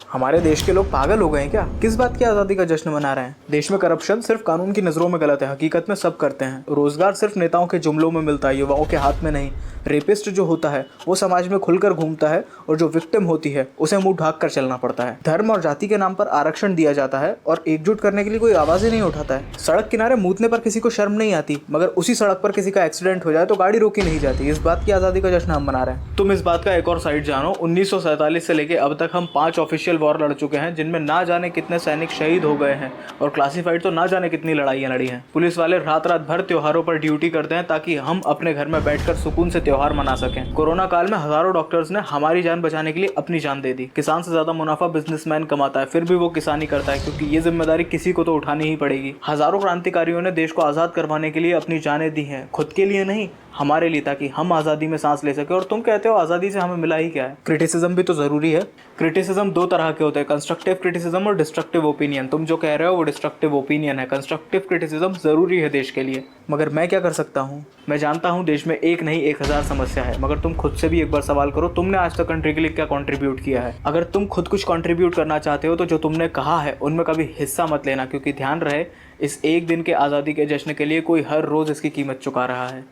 हमारे देश के लोग पागल हो गए हैं क्या? किस बात की आज़ादी का जश्न मना रहे हैं? देश में करप्शन सिर्फ कानून की नज़रों में गलत है, हकीकत में सब करते हैं। रोजगार सिर्फ नेताओं के जुमलों में मिलता है, युवाओं के हाथ में नहीं। रेपिस्ट जो होता है वो समाज में खुलकर घूमता है और जो विक्टिम होती है उसे मुंह ढाक कर चलना पड़ता है। धर्म और जाति के नाम पर आरक्षण दिया जाता है और एकजुट करने के लिए कोई आवाज ही नहीं उठाता है। सड़क किनारे मूतने पर किसी को शर्म नहीं आती, मगर उसी सड़क पर किसी का एक्सीडेंट हो जाए तो गाड़ी रोकी नहीं जाती। इस बात की आज़ादी का जश्न हम मना रहे हैं। तुम इस बात का एक और साइड जानो, 1947 से लेकर अब तक हम 5 ऑफिशियल वॉर लड़ चुके हैं, जिनमें ना जाने कितने सैनिक शहीद हो गए हैं और क्लासिफाइड तो ना जाने कितनी लड़ाइयाँ लड़ी हैं। पुलिस वाले रात रात भर त्योहारों पर ड्यूटी करते हैं ताकि हम अपने घर में बैठकर सुकून से त्योहार मना सकें। कोरोना काल में हजारों डॉक्टर्स ने हमारी जान बचाने के लिए अपनी जान दे दी। किसान से ज्यादा मुनाफा बिजनेसमैन कमाता है, फिर भी वो किसानी करता है क्योंकि ये जिम्मेदारी किसी को तो उठानी ही पड़ेगी। हजारों क्रांतिकारियों ने देश को आजाद करवाने के लिए अपनी जानें दी हैं, खुद के लिए नहीं, हमारे लिए, ताकि हम आज़ादी में सांस ले सके। और तुम कहते हो आज़ादी से हमें मिला ही क्या है? क्रिटिसिज्म भी तो ज़रूरी है। क्रिटिसिज्म 2 तरह के होते हैं, कंस्ट्रक्टिव क्रिटिसिज्म और डिस्ट्रक्टिव ओपिनियन। तुम जो कह रहे हो वो डिस्ट्रक्टिव ओपिनियन है, कंस्ट्रक्टिव क्रिटिसिज्म ज़रूरी है देश के लिए। मगर मैं क्या कर सकता हूँ? मैं जानता हूँ देश में एक नहीं 1000 समस्या है, मगर तुम खुद से भी एक बार सवाल करो, तुमने आज तक कंट्री के लिए क्या कंट्रीब्यूट किया है? अगर तुम खुद कुछ कंट्रीब्यूट करना चाहते हो तो जो तुमने कहा है उनमें कभी हिस्सा मत लेना, क्योंकि ध्यान रहे इस एक दिन के आज़ादी के जश्न के लिए कोई हर रोज़ इसकी कीमत चुका रहा है।